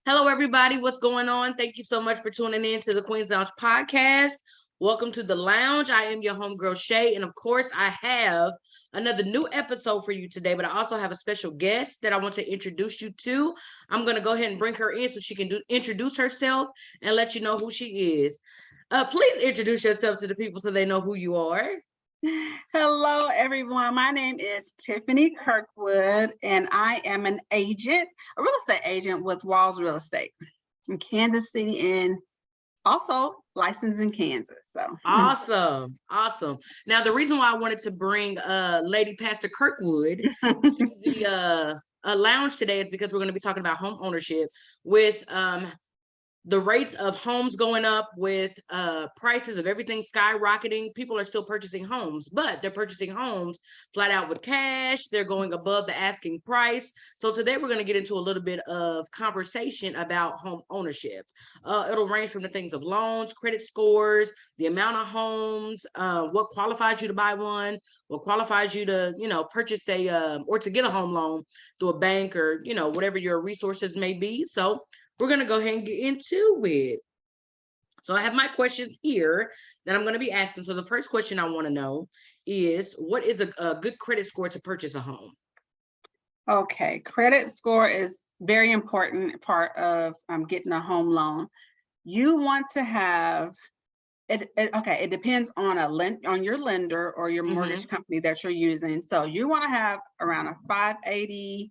Hello, everybody. What's going on? Thank you so much for tuning in to the Queen's Lounge podcast. Welcome to the lounge. I am your homegirl, Shay. And of course, I have another new episode for you today, but I also have a special guest that I want to introduce you to. I'm going to go ahead and bring her in so she can introduce herself and let you know who she is. Please introduce yourself to the people so they know who you are. Hello, everyone. My name is Tiffany Kirkwood, and I am a real estate agent with Walls Real Estate in Kansas City, and also licensed in Kansas. So awesome. Now, the reason why I wanted to bring Lady Pastor Kirkwood to the lounge today is because we're going to be talking about home ownership with the rates of homes going up, with prices of everything skyrocketing. People are still purchasing homes, but they're purchasing homes flat out with cash. They're going above the asking price. So today we're going to get into a little bit of conversation about home ownership. It'll range from the things of loans, credit scores, the amount of homes, what qualifies you to buy one, what qualifies you to, purchase or to get a home loan through a bank, or, whatever your resources may be. So we're going to go ahead and get into it. So I have my questions here that I'm going to be asking. So the first question I want to know is, what is a good credit score to purchase a home? Okay, credit score is very important part of getting a home loan. You want to have it. It depends on on your lender or your mortgage company that you're using. So you want to have around a 580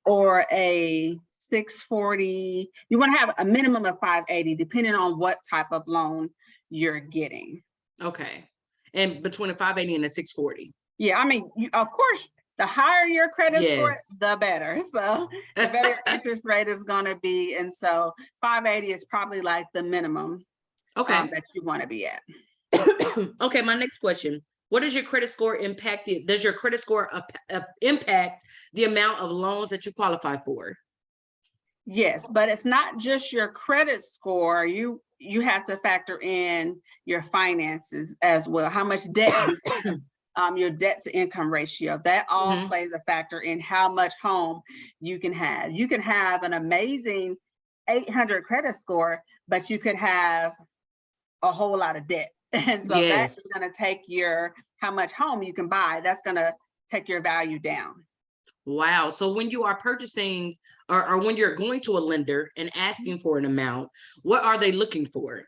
or a 640. You want to have a minimum of 580, depending on what type of loan you're getting. Okay. And between a 580 and a 640. Yeah, I mean, of course, the higher your credit score, the better. So the better interest rate is going to be. And so 580 is probably like the minimum that you want to be at. Okay, my next question. What does your credit score impact? Does your credit score impact the amount of loans that you qualify for? Yes, but it's not just your credit score. You have to factor in your finances as well. How much debt you have, your debt to income ratio. That all plays a factor in how much home you can have. You can have an amazing 800 credit score, but you could have a whole lot of debt. And so that's going to take how much home you can buy. That's going to take your value down. Wow. So when you are purchasing or when you're going to a lender and asking for an amount, what are they looking for?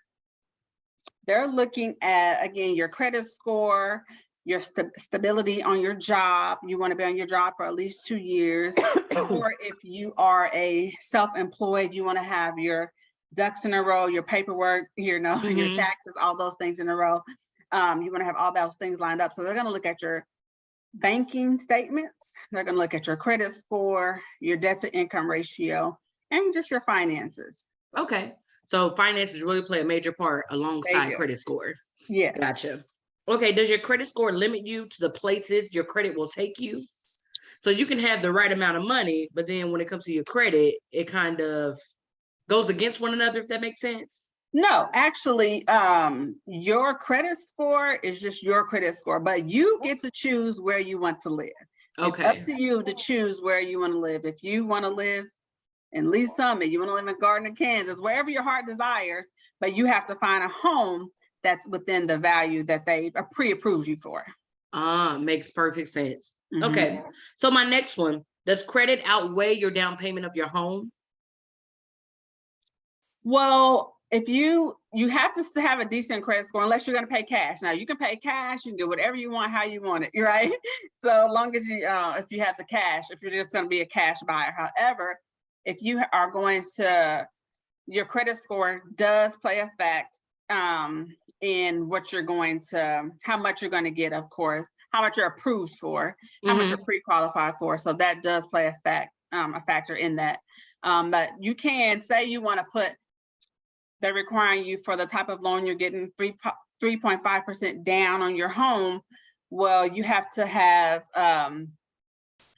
They're looking at, again, your credit score, your stability on your job. You want to be on your job for at least 2 years. Or if you are a self-employed, you want to have your ducks in a row, your paperwork, your taxes, all those things in a row. You want to have all those things lined up. So they're going to look at your banking statements. They're going to look at your credit score, your debt to income ratio, and just your finances. Okay. So finances really play a major part alongside credit score. Yeah. Gotcha. Okay. Does your credit score limit you to the places your credit will take you? So you can have the right amount of money, but then when it comes to your credit, it kind of goes against one another, if that makes sense. No, actually, your credit score is just your credit score, but you get to choose where you want to live. Okay. It's up to you to choose where you want to live. If you want to live in Lee Summit, you want to live in Gardner, Kansas, wherever your heart desires, but you have to find a home that's within the value that they pre-approved you for. Makes perfect sense. Okay. So my next one, does credit outweigh your down payment of your home? Well, if you have to have a decent credit score, unless you're going to pay cash. Now you can pay cash, you can get whatever you want, how you want it, right? So long as if you have the cash, if you're just going to be a cash buyer. However, if you are going to, your credit score does play a fact in what you're going to, how much you're going to get, of course, how much you're approved for, how much you're pre-qualified for. So that does play a factor in that. But you can say you want to put, they're requiring you for the type of loan you're getting 3.5% down on your home. Well, you have to have,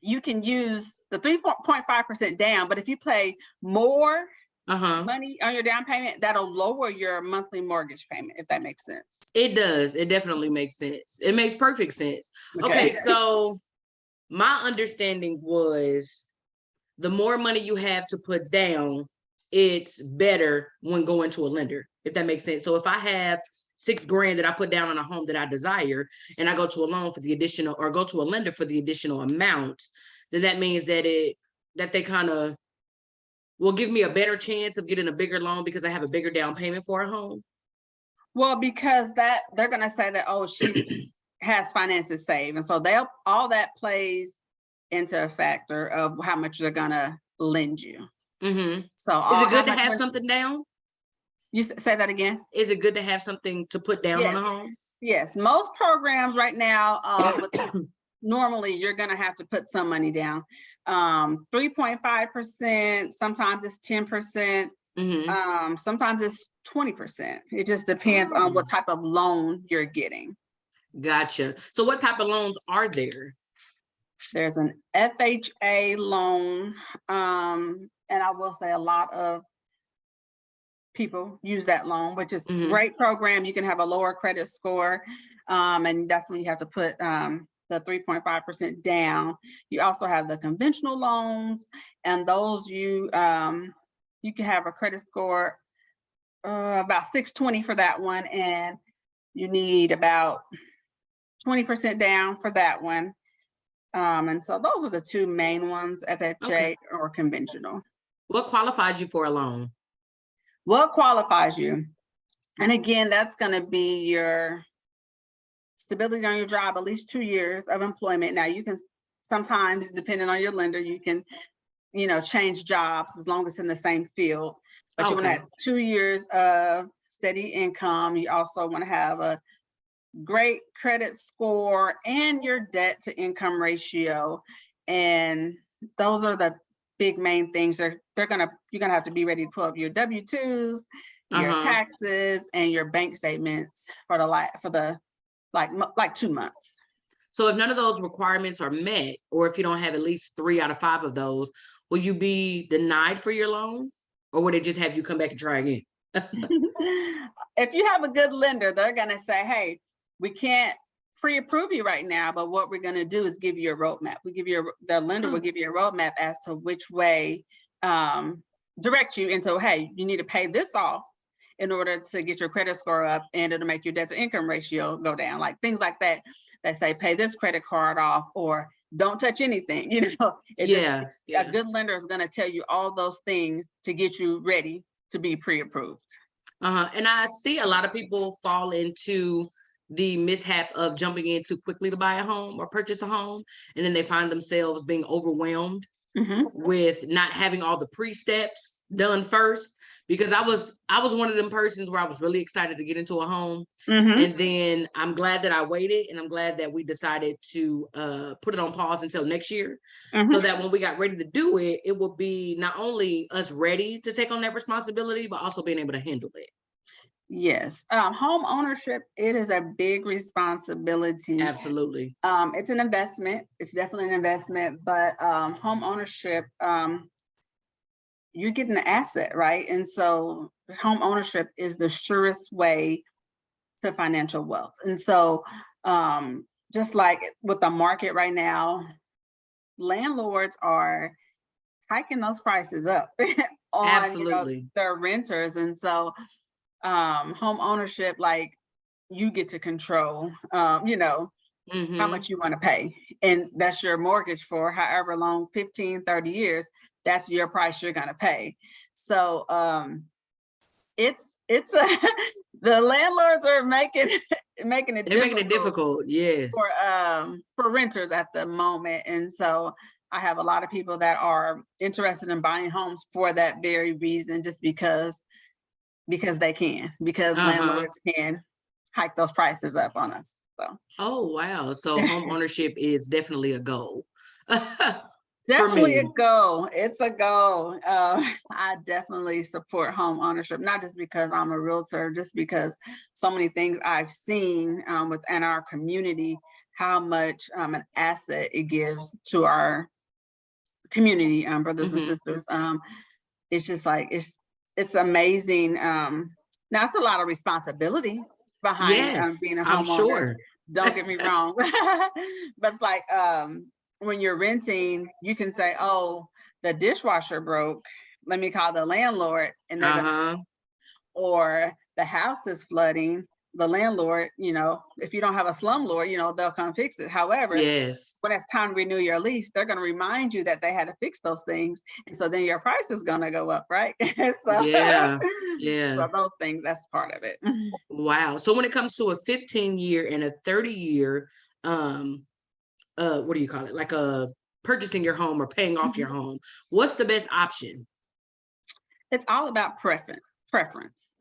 you can use the 3.5% down, but if you pay more money on your down payment, that'll lower your monthly mortgage payment, if that makes sense. It does. It definitely makes sense. It makes perfect sense. Okay, so my understanding was the more money you have to put down, it's better when going to a lender, if that makes sense. So if I have $6,000 that I put down on a home that I desire, and I go to a loan for the additional, or go to a lender for the additional amount, then that means that they kind of will give me a better chance of getting a bigger loan because I have a bigger down payment for a home. Well, because that they're gonna say that, oh, she has finances saved, and so all that plays into a factor of how much they're gonna lend you. Mm-hmm. So Is all it good how to much have something down? you say that again? Is it good to have something to put down on Yes, a home? yes. Most programs right now, normally you're gonna have to put some money down. 3.5%, sometimes it's 10%, Mm-hmm. sometimes it's 20%. It just depends on what type of loan you're getting. Gotcha. So what type of loans are there? There's an FHA loan, and I will say a lot of people use that loan, which is Mhm. great program. You can have a lower credit score, and that's when you have to put the 3.5% down. You also have the conventional loans, and those you can have a credit score about 620 for that one, and you need about 20% down for that one. And so those are the two main ones, FHA Okay. or conventional. What qualifies you for a loan? What qualifies you? And again, that's going to be your stability on your job, at least 2 years of employment. Now you can sometimes, depending on your lender, you can, change jobs as long as it's in the same field. But you want to Okay. have 2 years of steady income. You also want to have a great credit score and your debt to income ratio. And those are the big main things. You're gonna have to be ready to pull up your W-2s, your Uh-huh. taxes, and your bank statements for the 2 months. So if none of those requirements are met, or if you don't have at least 3 out of 5 of those, will you be denied for your loan? Or would they just have you come back and try again? If you have a good lender, they're gonna say, hey, we can't pre-approve you right now, but what we're gonna do is give you a roadmap. The lender will give you a roadmap as to which way direct you into, hey, you need to pay this off in order to get your credit score up, and it'll make your debt to income ratio go down, like things like that. They say pay this credit card off, or don't touch anything. Yeah. A good lender is going to tell you all those things to get you ready to be pre-approved. And I see a lot of people fall into the mishap of jumping in too quickly to buy a home or purchase a home, and then they find themselves being overwhelmed with not having all the pre-steps done first. Because I was one of them persons where I was really excited to get into a home, and then I'm glad that I waited, and I'm glad that we decided to put it on pause until next year, so that when we got ready to do it, it will be not only us ready to take on that responsibility, but also being able to handle it. Yes. Home ownership, it is a big responsibility. Absolutely. It's an investment. It's definitely an investment, but home ownership, you're getting an asset, right? And so home ownership is the surest way to financial wealth. And so just like with the market right now, landlords are hiking those prices up on Absolutely. their renters. And so home ownership, like, you get to control how much you want to pay, and that's your mortgage for however long, 15, 30 years, that's your price you're going to pay. So it's the landlords are making it difficult. Yes. for renters at the moment. And so I have a lot of people that are interested in buying homes for that very reason, just because they can, because landlords can hike those prices up on us. So Oh, wow. So home ownership is definitely a goal. definitely a me. goal. It's a goal. I definitely support home ownership, not just because I'm a realtor, just because so many things I've seen within our community, how much an asset it gives to our community, brothers and sisters. It's just like, it's amazing. Now it's a lot of responsibility behind Yes, being a I'm homeowner. sure. Don't get me wrong. But it's like when you're renting, you can say, oh, the dishwasher broke, let me call the landlord, and they're Uh-huh. or the house is flooding, the landlord, if you don't have a slumlord, they'll come fix it. However, Yes. when it's time to renew your lease, they're going to remind you that they had to fix those things. And so then your price is going to go up, right? so, Yeah. Yeah. so those things, that's part of it. Wow. So when it comes to a 15-year and a 30-year, what do you call it? Like purchasing your home or paying off your home, what's the best option? It's all about preference.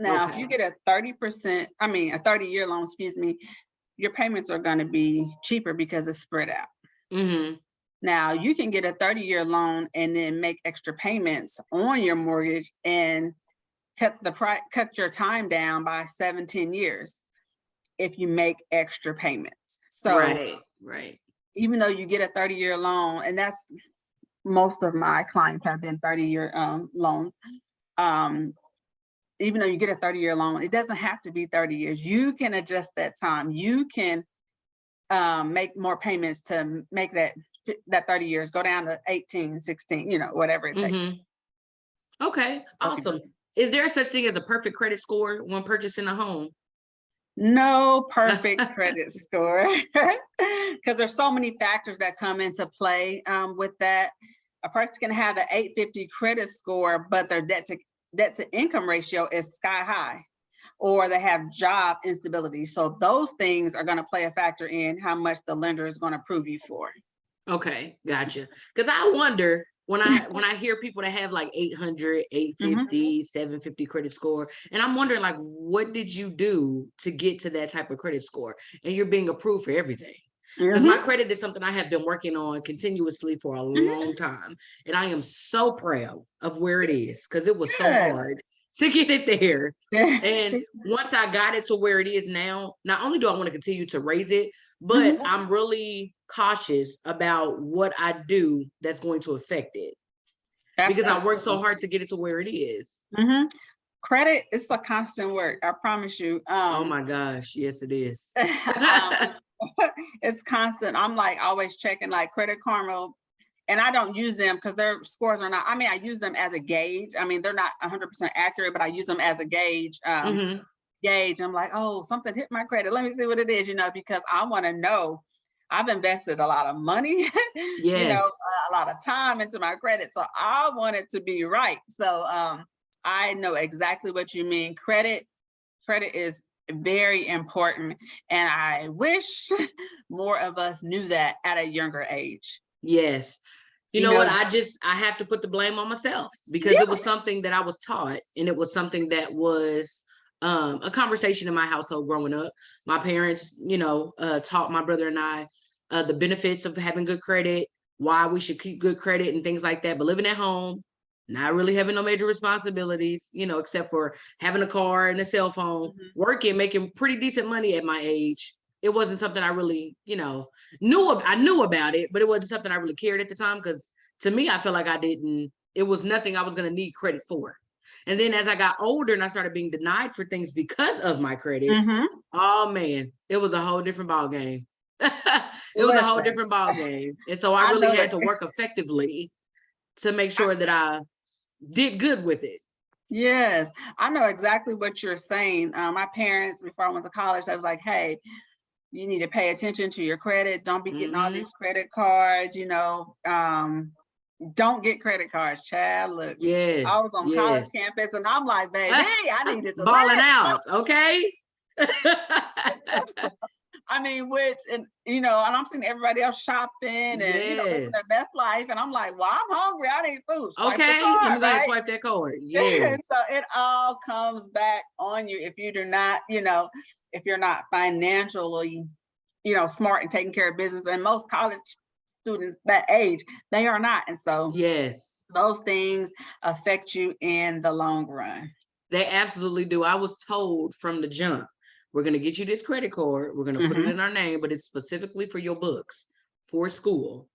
Now, if you get a 30-year loan, excuse me, your payments are going to be cheaper because it's spread out. Mm-hmm. Now, you can get a 30-year loan and then make extra payments on your mortgage and cut your time down by 7-10 years if you make extra payments. So Right. even though you get a 30-year loan, and that's most of my clients have been 30-year loans. Even though you get a 30-year loan, it doesn't have to be 30 years. You can adjust that time. You can make more payments to make that 30 years go down to 18, 16, whatever it takes. Mm-hmm. Okay, awesome. Is there such thing as a perfect credit score when purchasing a home? No perfect credit score, because there's so many factors that come into play with that. A person can have an 850 credit score, but their debt to income ratio is sky high, or they have job instability. So those things are going to play a factor in how much the lender is going to approve you for. Okay, gotcha. Because I wonder when I hear people that have like 800, 850, 750 credit score, and I'm wondering, like, what did you do to get to that type of credit score? And you're being approved for everything. Because my credit is something I have been working on continuously for a long time. And I am so proud of where it is, because it was so hard to get it there. And once I got it to where it is now, not only do I want to continue to raise it, but I'm really cautious about what I do that's going to affect it. Because I worked so hard to get it to where it is. Credit is a constant work, I promise you. Oh my gosh, yes it is. It's constant. I'm like always checking like Credit Karma, and I don't use them because their scores are not, I use them as a gauge. They're not 100% accurate, but I use them as a gauge. I'm like, oh, something hit my credit. Let me see what it is, because I want to know. I've invested a lot of money, Yes. a lot of time into my credit. So I want it to be right. So I know exactly what you mean. Credit is very important. And I wish more of us knew that at a younger age. Yes. You know what? I have to put the blame on myself, because it was something that I was taught, and it was something that was a conversation in my household growing up. My parents, taught my brother and I the benefits of having good credit, why we should keep good credit and things like that. But living at home, not really having no major responsibilities, except for having a car and a cell phone, working, making pretty decent money at my age. It wasn't something I really, I knew about it, but it wasn't something I really cared at the time, because to me, I feel like it was nothing I was going to need credit for. And then as I got older and I started being denied for things because of my credit, oh man, it was a whole different ball game. It was a whole different ball game. And so I really had to work effectively to make sure that I did good with it. Yes, I know exactly what you're saying. My parents, before I went to college, I was like, hey, you need to pay attention to your credit. Don't be getting all these credit cards, don't get credit cards, child. Look, I was on college campus and I'm like, baby, I needed to balling out, okay? And I'm seeing everybody else shopping and living their best life, and I'm like, well, I'm hungry. I need food. Swipe the card, let me go ahead and swipe that card. Yeah. So it all comes back on you if you do not, if you're not financially, smart and taking care of business. And most college students that age, they are not, and so those things affect you in the long run. They absolutely do. I was told from the jump, we're going to get you this credit card. We're going to put it in our name, but it's specifically for your books, for school.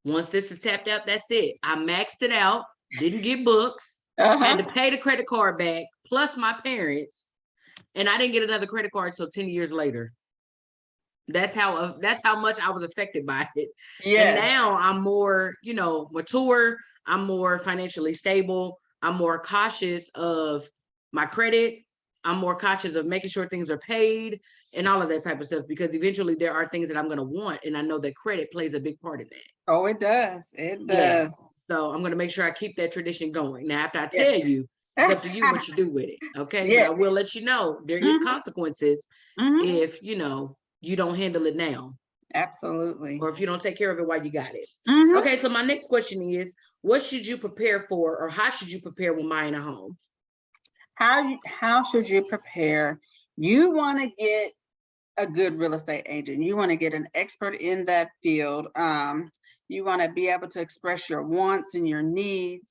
Once this is tapped out, that's it. I maxed it out, didn't get books, had to pay the credit card back, plus my parents, and I didn't get another credit card until 10 years later. That's how much I was affected by it. And now I'm more, mature. I'm more financially stable. I'm more cautious of my credit. I'm more cautious of making sure things are paid and all of that type of stuff, because eventually there are things that I'm going to want. And I know that credit plays a big part in that. Oh, it does. It Yes. does. So I'm going to make sure I keep that tradition going. Now, after I Yeah. tell you, it's up to you what you do with it. Okay. But Yeah. I will let you know there is Mhm. consequences Mhm. if, you don't handle it now, Absolutely. or if you don't take care of it while you got it. Mhm. Okay. So my next question is, what should you prepare for, or how should you prepare when buying a home? How should you prepare? You want to get a good real estate agent. You want to get an expert in that field. You want to be able to express your wants and your needs,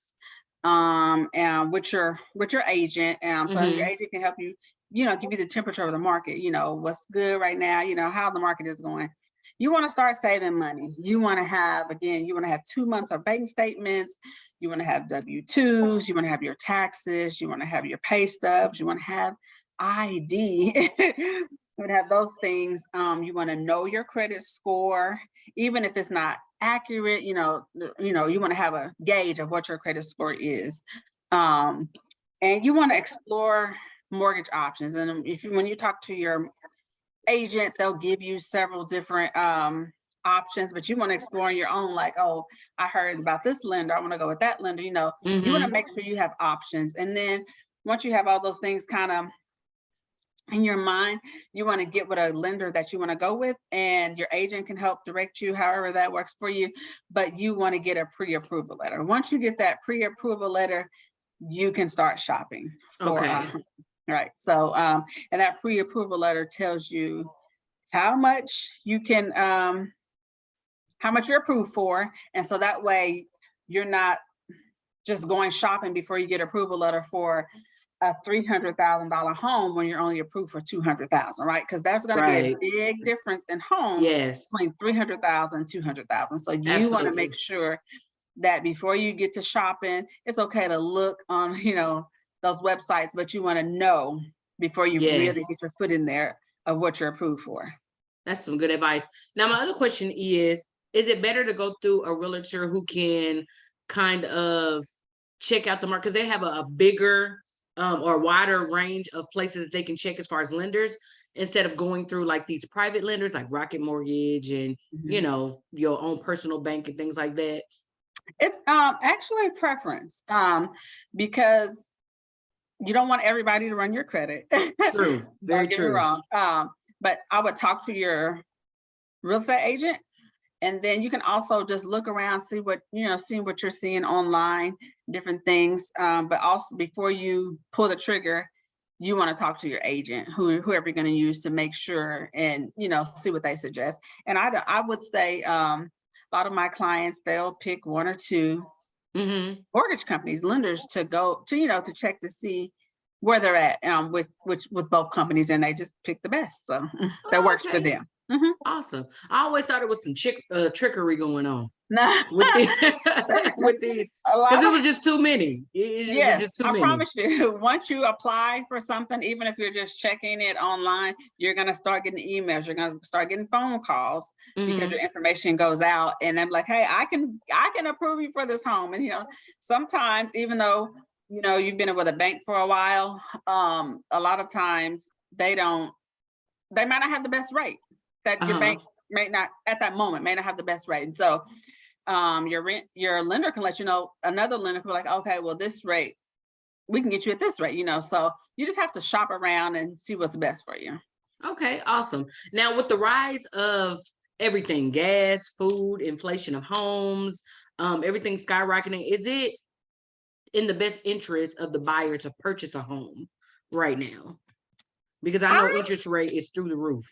and with your agent. So your Mm-hmm. agent can help you, give you the temperature of the market. What's good right now. How the market is going. You want to start saving money. You want to have 2 months of bank statements. You want to have W-2s. You want to have your taxes. You want to have your pay stubs. You want to have ID. You would have those things. You want to know your credit score, even if it's not accurate. You want to have a gauge of what your credit score is, and you want to explore mortgage options. And when you talk to your agent, they'll give you several different options, but you want to explore your own. Like, oh, I heard about this lender. I want to go with that lender. You want to Mm-hmm. make sure you have options, and then once you have all those things kind of in your mind, you want to get with a lender that you want to go with, and your agent can help direct you however that works for you. But you want to get a pre-approval letter. Once you get that pre-approval letter, you can start shopping for Okay. right. So and that pre-approval letter tells you how much you can how much you're approved for, and so that way you're not just going shopping before you get approval letter for a $300,000 home when you're only approved for 200,000, right? Because there's going to be a Right. big difference in homes Yes. between 300,000 and 200,000. So you want to Absolutely. make sure that before you get to shopping, it's okay to look on, those websites, but you want to know before you Yes. really get your foot in there of what you're approved for. That's some good advice. Now, my other question is it better to go through a realtor who can kind of check out the market? Because they have a bigger or wider range of places that they can check as far as lenders, instead of going through like these private lenders like Rocket Mortgage and, your own personal bank and things like that. It's actually a preference, because you don't want everybody to run your credit. True. Very Don't get me true. wrong. But I would talk to your real estate agent, and then you can also just look around, see what you're seeing online, different things. But also before you pull the trigger, you want to talk to your agent, whoever you're going to use, to make sure and see what they suggest. And I would say a lot of my clients, they'll pick one or two Mm-hmm. mortgage companies, lenders, to go to check to see where they're at with both companies, and they just pick the best. So that Oh, works for okay. them. Mhm. Awesome. I always thought it was some trickery going on Nah. with these, with these, A because lot it of was just too many. It was Yes, just too I many. promise you, once you apply for something, even if you're just checking it online, you're gonna start getting emails, you're gonna start getting phone calls, because Mm-hmm. your information goes out, and I'm like, hey, I can approve you for this home. And sometimes, even though you've been with a bank for a while, a lot of times they might not have the best rate. That your Uh-huh. bank may not at that moment may not have the best rate. And so your lender can let you know, another lender can be like, okay, well, this rate, we can get you at this rate. So you just have to shop around and see what's best for you. Okay, awesome. Now, with the rise of everything, gas, food, inflation of homes, everything skyrocketing, is it in the best interest of the buyer to purchase a home right now? Because I know interest rate is through the roof.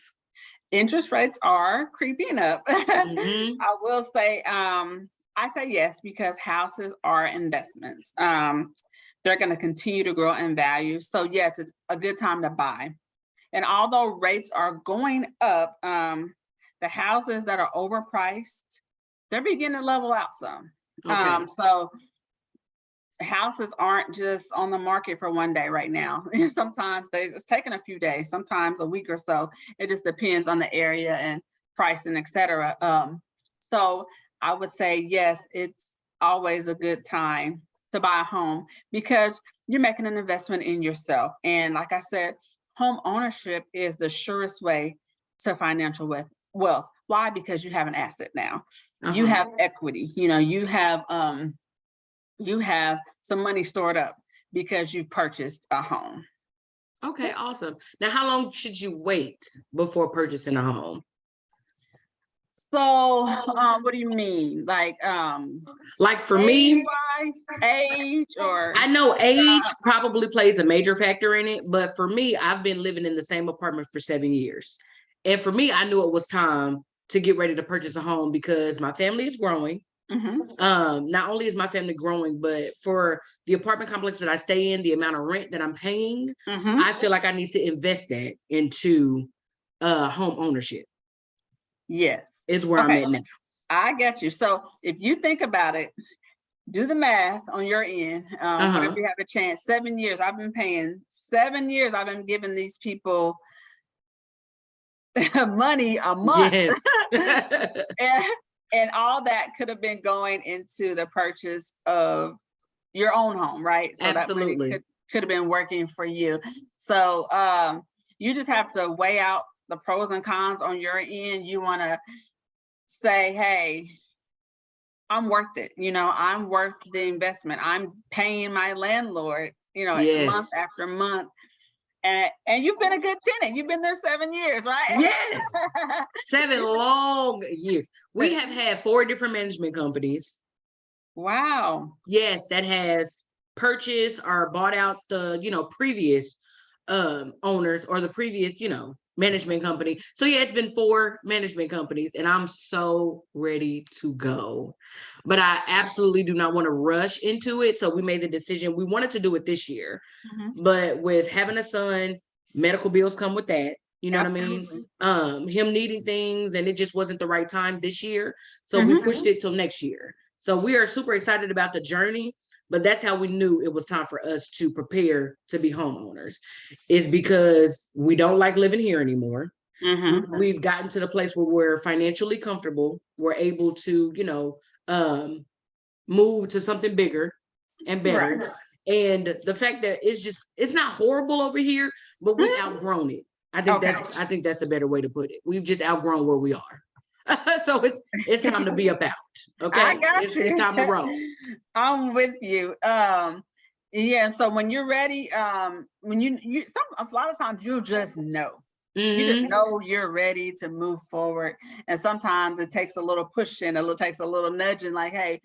Interest rates are creeping up. Mm-hmm. I will say, I say yes, because houses are investments. They're going to continue to grow in value. So yes, it's a good time to buy. And although rates are going up, the houses that are overpriced, they're beginning to level out some. Okay. So houses aren't just on the market for one day right now. Sometimes it's taking a few days, sometimes a week or so. It just depends on the area and pricing, etc. So I would say yes, it's always a good time to buy a home because you're making an investment in yourself. And like I said, home ownership is the surest way to financial wealth. Why? Because you have an asset now. You have equity. You have some money stored up because you've purchased a home. Okay, awesome. Now, how long should you wait before purchasing a home? So, what do you mean? Like for me, age, or I know age probably plays a major factor in it, but for me, I've been living in the same apartment for 7 years. And for me, I knew it was time to get ready to purchase a home because my family is growing. Not only is my family growing, but for the apartment complex that I stay in, the amount of rent that I'm paying, I feel like I need to invest that into home ownership. Yes. Is where I'm at now. I get you. So if you think about it, do the math on your end. Whenever you have a chance, 7 years, I've been paying 7 years. I've been giving these people money a month. Yes. and all that could have been going into the purchase of your own home, right? So absolutely. That money could have been working for you. So you just have to weigh out the pros and cons on your end. You want to say, hey, I'm worth it. I'm worth the investment. I'm paying my landlord, yes. month after month. And you've been a good tenant. You've been there 7 years, right? Yes. 7 long years. We have had 4 different management companies. Wow. Yes, that has purchased or bought out the, previous owners or the previous, management company. So yeah, it's been 4 management companies and I'm so ready to go. But I absolutely do not want to rush into it. So we made the decision. We wanted to do it this year. But with having a son, medical bills come with that. You know absolutely. What I mean? Him needing things and it just wasn't the right time this year. So we pushed it till next year. So we are super excited about the journey. But that's how we knew it was time for us to prepare to be homeowners, is because we don't like living here anymore. We've gotten to the place where we're financially comfortable. We're able to, move to something bigger and better. Right. And the fact that it's not horrible over here, but we've outgrown it. I think that's a better way to put it. We've just outgrown where we are. So it's time to be about. Okay, I got you. It's time to roll. I'm with you. Yeah. So when you're ready, when a lot of times you just know. You just know you're ready to move forward, and sometimes it takes a little pushing, takes a little nudging. Like, hey,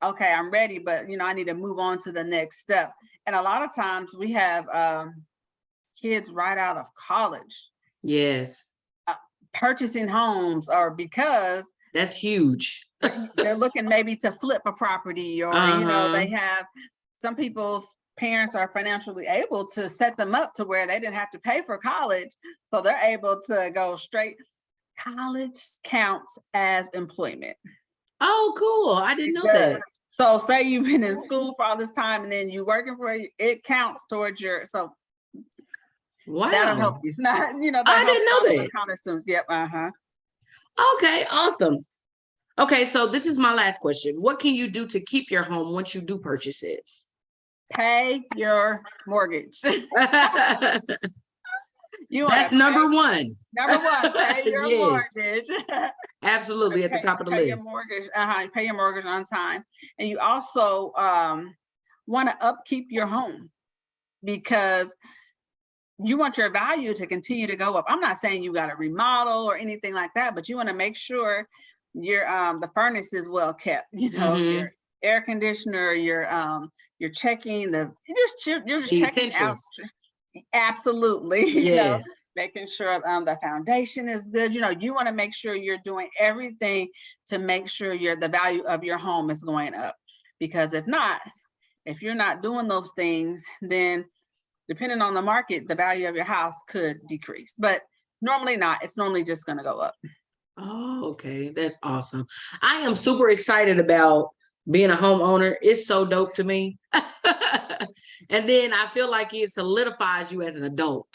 okay, I'm ready, but I need to move on to the next step. And a lot of times we have kids right out of college. Yes. Purchasing homes, or because that's huge. They're looking maybe to flip a property, or they have, some people's parents are financially able to set them up to where they didn't have to pay for college, so they're able to go straight. College counts as employment. Oh, cool. I didn't know that. So say you've been in school for all this time and then you're working for it, counts towards your, so wow, that'll help you. I didn't know that. College students. Yep. Okay, awesome. Okay, so this is my last question. What can you do to keep your home once you do purchase it? Pay your mortgage. That's number one. Number one, pay your mortgage. Absolutely, at the top of the list. Your mortgage, pay your mortgage on time. And you also want to upkeep your home, because you want your value to continue to go up. I'm not saying you got to remodel or anything like that, but you want to make sure your the furnace is well kept. Your air conditioner, you're checking you're just checking out. Absolutely. Yes. Making sure the foundation is good. You want to make sure you're doing everything to make sure the value of your home is going up. Because if you're not doing those things, then depending on the market, the value of your house could decrease. But normally not. It's normally just going to go up. Oh, okay. That's awesome. I am super excited about being a homeowner. It's so dope to me. And then I feel like it solidifies you as an adult.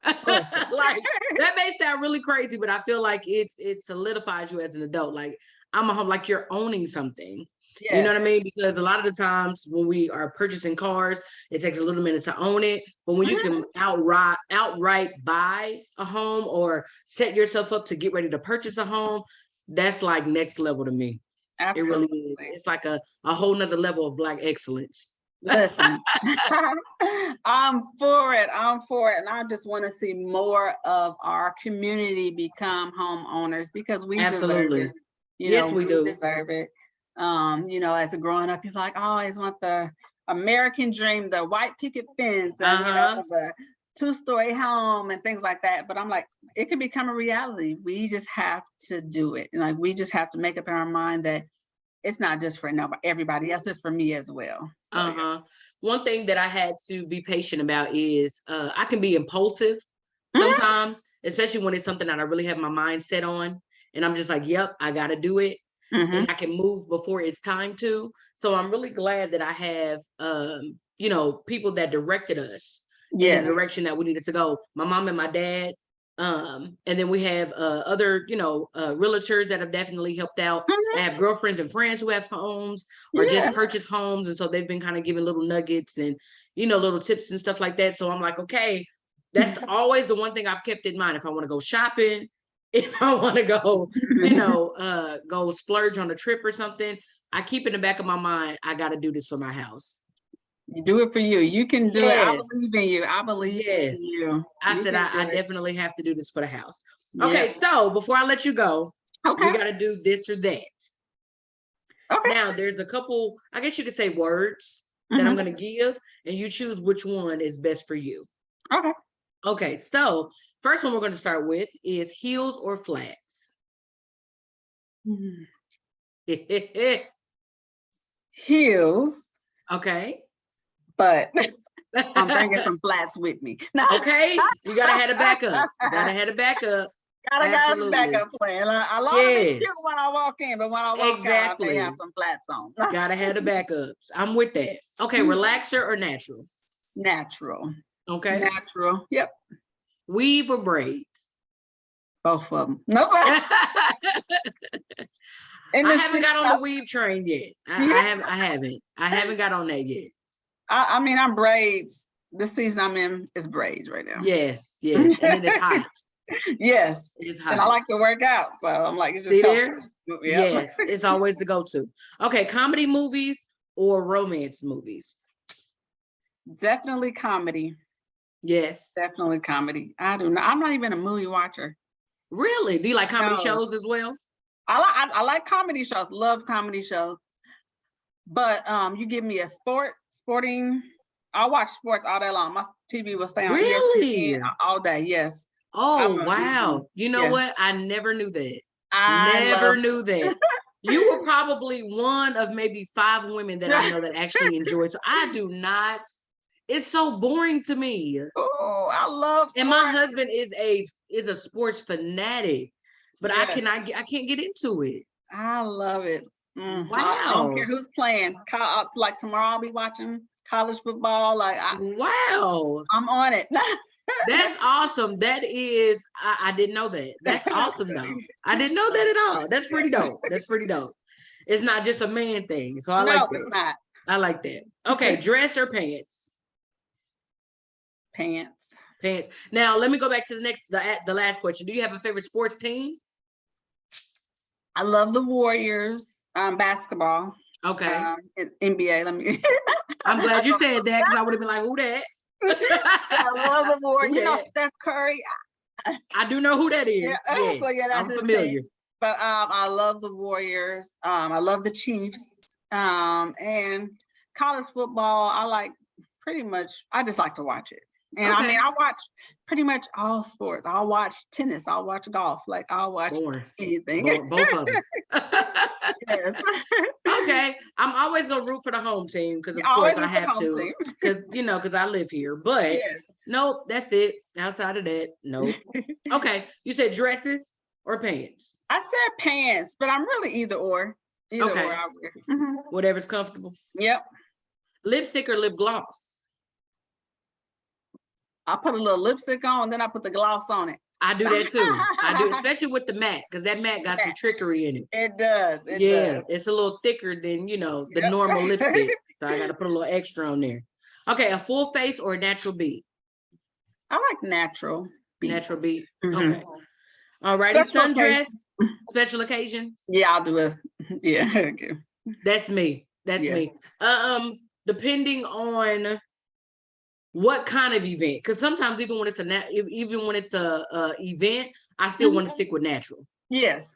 Like, that may sound really crazy, but I feel like it solidifies you as an adult. Like, I'm a home, like you're owning something. You know what I Yes. mean? Because a lot of the times when we are purchasing cars, it takes a little minute to own it. But when you can outright buy a home or set yourself up to get ready to purchase a home, that's like next level to me. It really is. Absolutely. It's like a whole nother level of Black excellence. Listen, I'm for it. I'm for it. And I just want to see more of our community become homeowners because we deserve Absolutely. it. Yes, we do. Deserve it. As a growing up, you're like, I always want the American dream, the white picket fence, and the two-story home and things like that. But I'm like, it can become a reality. We just have to do it. And like, we just have to make up our mind that it's not just for everybody else, it's for me as well. So, One thing that I had to be patient about is I can be impulsive Mhm. sometimes, especially when it's something that I really have my mind set on. And I'm just like, yep, I got to do it. Mhm. And I can move before it's time to. So I'm really glad that I have, people that directed us in the Yes. direction that we needed to go. My mom and my dad. And then we have other, realtors that have definitely helped out. I have girlfriends and friends who have homes or Yeah. just purchased homes. And so they've been kind of giving little nuggets and, little tips and stuff like that. So I'm like, okay, that's always the one thing I've kept in mind. If I want to go shopping, if I want to go, go splurge on a trip or something, I keep in the back of my mind, I got to do this for my house. You do it for you. You can do it. I Yes. believe in you. I believe Yes. in you. I You said, can do I it. definitely have to do this for the house. Okay, Yep. so before I let you go, we Okay. got to do this or that. Okay. Now, there's a couple, I guess you could say words that I'm going to give, and you choose which one is best for you. Okay. Okay, so first one we're going to start with is heels or flats. Heels, Okay. but I'm bringing some flats with me. No. Okay, you gotta have a backup. You gotta have a backup. Gotta have a backup plan. I love to be cute when I walk in, but when I walk out, I may have some flats on. Gotta have the backups. I'm with that. Okay, relaxer or natural? Natural. Okay. Natural. Yep. Weave or braids? Both of them. No. I haven't got on the weave train yet. I haven't got on that yet. I mean, I'm braids. The season I'm in is braids right now. Yes. And then it's hot. Yes. It's hot. And I like to work out. So I'm like, it's just there. Yep. Yes, it's always the go-to. Okay, comedy movies or romance movies? Definitely comedy. Yes. Definitely comedy. I'm not even a movie watcher. Really? Do you like comedy shows as well? I like comedy shows, love comedy shows. But you give me a sporting, I'll watch sports all day long. My TV will stay on ESPN all day. Yes. Oh, wow. You know what? I never knew that. Never knew that. You were probably one of maybe 5 women that I know that actually enjoy. So I do not. It's so boring to me. Oh, I love sports. And my husband is a sports fanatic, but I can't get into it. I love it. Wow. I don't care who's playing. Like tomorrow I'll be watching college football. Like wow. I'm on it. That's awesome. That is, I didn't know that. That's awesome though. I didn't know that at all. That's pretty dope. That's pretty dope. It's not just a man thing. So I like that. It's not. I like that. Okay, dress or pants? Pants. Now let me go back to the last question. Do you have a favorite sports team? I love the Warriors. Basketball. Okay. NBA. I'm glad you said that because I would have been like, who that? I love the Warriors. Steph Curry. I do know who that is. Yeah. Yes, So that's I'm familiar. Team. But I love the Warriors. I love the Chiefs. And college football, I like pretty much. I just like to watch it. And I mean, I watch pretty much all sports. I'll watch tennis. I'll watch golf. Like I'll watch anything. Both of them. Yes. Okay. I'm always gonna root for the home team because of course I have to. Because I live here. But nope, that's it. Outside of that, nope. Okay. You said dresses or pants? I said pants, but I'm really either or. Either or I wear. Whatever's comfortable. Yep. Lipstick or lip gloss? I put a little lipstick on, then I put the gloss on it. I do that too. I do, especially with the matte, because that matte got some trickery in it. It does. It Yeah, does. it's a little thicker than, you know, the Yep. normal lipstick. So I got to put a little extra on there. Okay, a full face or a natural beat? I like natural beat. Natural beat. Mhm. Okay. All righty. Special Sundress, occasion. special occasions. Yeah, I'll do it. Yeah. Okay. That's me. That's Yes. me. Depending on what kind of event, because sometimes even when it's even when it's a event, I still want to stick with natural. Yes.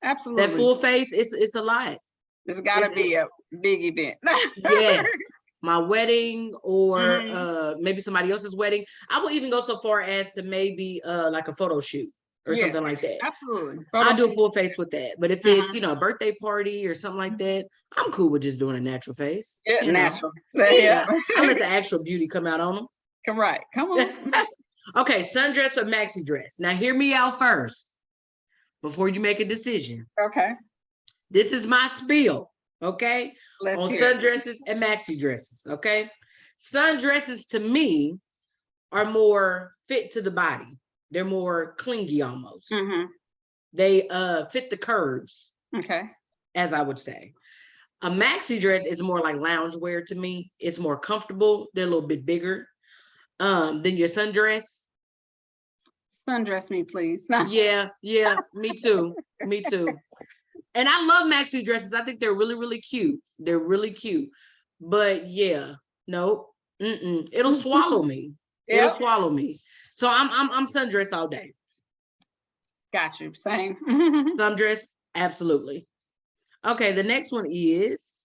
Absolutely. That full face, it's a lot. It's got to It's- be a big event. Yes, my wedding or maybe somebody else's wedding. I will even go so far as to maybe like a photo shoot or Yes, something like that. absolutely. I do a Photo full face with that. But if it's, you know, a birthday party or something like that, I'm cool with just doing a natural face. Yeah, you know. natural. Yeah, I let the actual beauty come out on them. Come right. Come on. Okay, sundress or maxi dress. Now hear me out first before you make a decision. Okay. This is my spiel, okay? Let's On hear it. sundresses and maxi dresses, okay? Sundresses to me are more fit to the body. They're more clingy almost. They fit the curves, Okay. as I would say. A maxi dress is more like loungewear to me. It's more comfortable. They're a little bit bigger than your sundress. Sundress me, please. Yeah, me too. Me too. And I love maxi dresses. I think they're really, really cute. They're really cute. But yeah, nope. It'll swallow me. It'll swallow me. So I'm sundress all day. Got you. Same. Sundress, absolutely. Okay, the next one is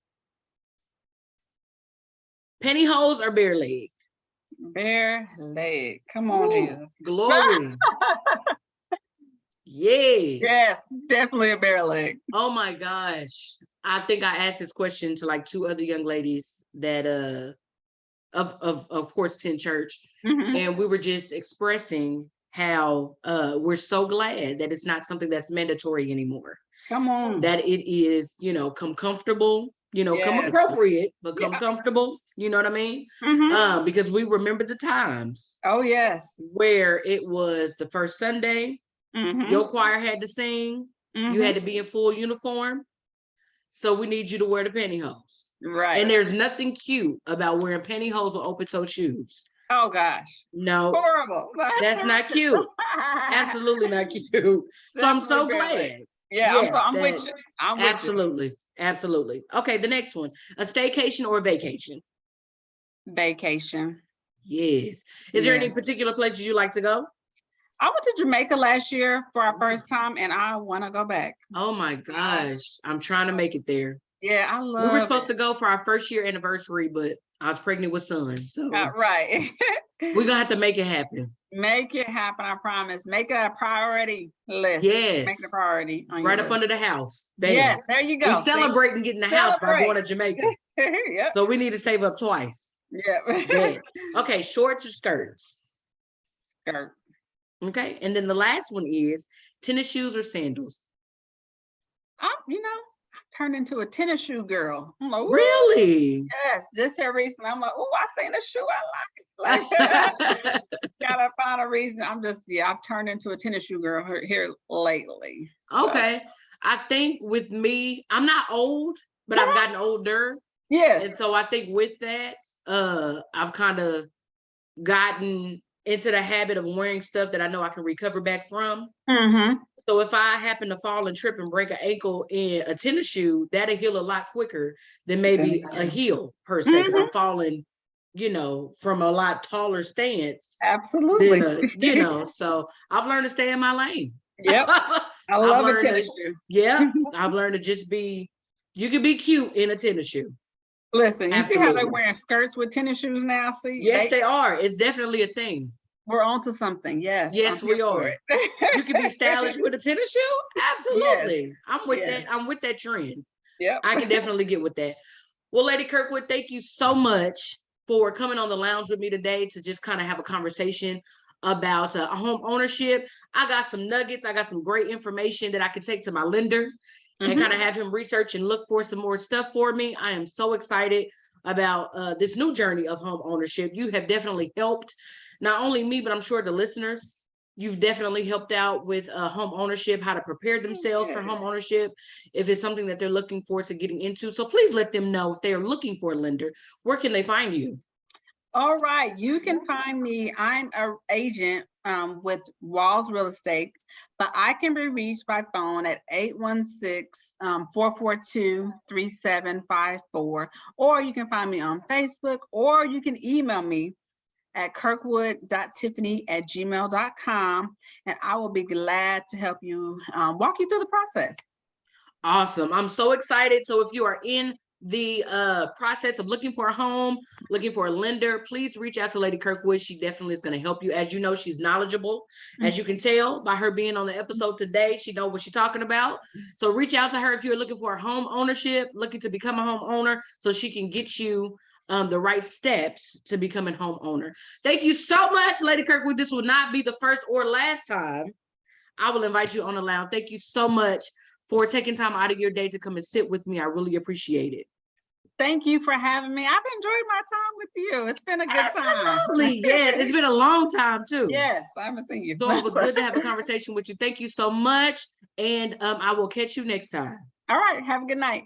pantyhose or bare leg? Bare leg. Come on, Jesus. Glory. Yeah. Yes, definitely a bare leg. Oh my gosh. I think I asked this question to like 2 other young ladies that of course 10 church. And we were just expressing how we're so glad that it's not something that's mandatory anymore. Come on. That it is, you know, come comfortable, you know, come appropriate, but come comfortable. You know what I mean? Because we remember the times. Oh, yes. Where it was the first Sunday, your choir had to sing, you had to be in full uniform. So we need you to wear the pantyhose. Right. And there's nothing cute about wearing pantyhose or open toe shoes. Oh gosh. No. Horrible. That's not cute. Absolutely not cute. So I'm so glad. Yeah, yes, I'm with you. I'm with absolutely. you. Absolutely. Okay, the next one. A staycation or a vacation? Vacation. Yes. Is there any particular places you like to go? I went to Jamaica last year for our first time, and I want to go back. Oh my gosh. I'm trying to make it there. Yeah, I love We were supposed to go for our first year anniversary, but I was pregnant with son. So right. We're gonna have to make it happen. Make it happen, I promise. Make it a priority list. Yes. Make it a priority. Right up under the house. Yes, there you go. We're celebrating getting the house by going to Jamaica. Yep. So we need to save up twice. Yeah. Okay, shorts or skirts? Skirt. Okay, and then the last one is tennis shoes or sandals? You know, I've turned into a tennis shoe girl. I'm like, really? Yes, just here recently. I'm like, oh, I seen a shoe I like. Gotta find a reason. I've turned into a tennis shoe girl here lately. So. Okay. I think with me, I'm not old, but I've gotten older. Yes. And so I think with that, I've kind of gotten into the habit of wearing stuff that I know I can recover back from. So if I happen to fall and trip and break an ankle in a tennis shoe, that'll heal a lot quicker than maybe a heel per se, because I'm falling, you know, from a lot taller stance. Absolutely. You know, so I've learned to stay in my lane. Yep. I love a tennis shoe. Yeah. I've learned to just you can be cute in a tennis shoe. Listen, you see how they're wearing skirts with tennis shoes now? See? Yes, they are. It's definitely a thing. We're onto something. Yes. Yes, we are. You can be stylish with a tennis shoe. Absolutely. Yes. I'm with that. I'm with that trend. Yeah. I can definitely get with that. Well, Lady Kirkwood, thank you so much for coming on the lounge with me today to just kind of have a conversation about home ownership. I got some nuggets. I got some great information that I can take to my lender and kind of have him research and look for some more stuff for me. I am so excited about this new journey of home ownership. You have definitely helped not only me, but I'm sure the listeners You've definitely helped out with home ownership, how to prepare themselves for home ownership, if it's something that they're looking forward to getting into. So please let them know if they are looking for a lender, where can they find you? All right, you can find me. I'm an agent with Walls Real Estate, but I can be reached by phone at 816-442-3754, or you can find me on Facebook, or you can email me at kirkwood.tiffany@gmail.com, and I will be glad to help you walk you through the process. Awesome. I'm so excited. So if you are in the process of looking for a home, looking for a lender, please reach out to Lady Kirkwood. She definitely is going to help you. As you know, she's knowledgeable. As you can tell by her being on the episode today, she knows what she's talking about. So reach out to her if you're looking for a home ownership, looking to become a homeowner, so she can get you the right steps to becoming homeowner. Thank you so much, Lady Kirkwood. This will not be the first or last time I will invite you on the lounge. Thank you so much for taking time out of your day to come and sit with me. I really appreciate it. Thank you for having me. I've enjoyed my time with you. It's been a good time. Absolutely. Yes, it's been a long time too. Yes, I haven't seen you. So it was good to have a conversation with you. Thank you so much. And I will catch you next time. All right. Have a good night.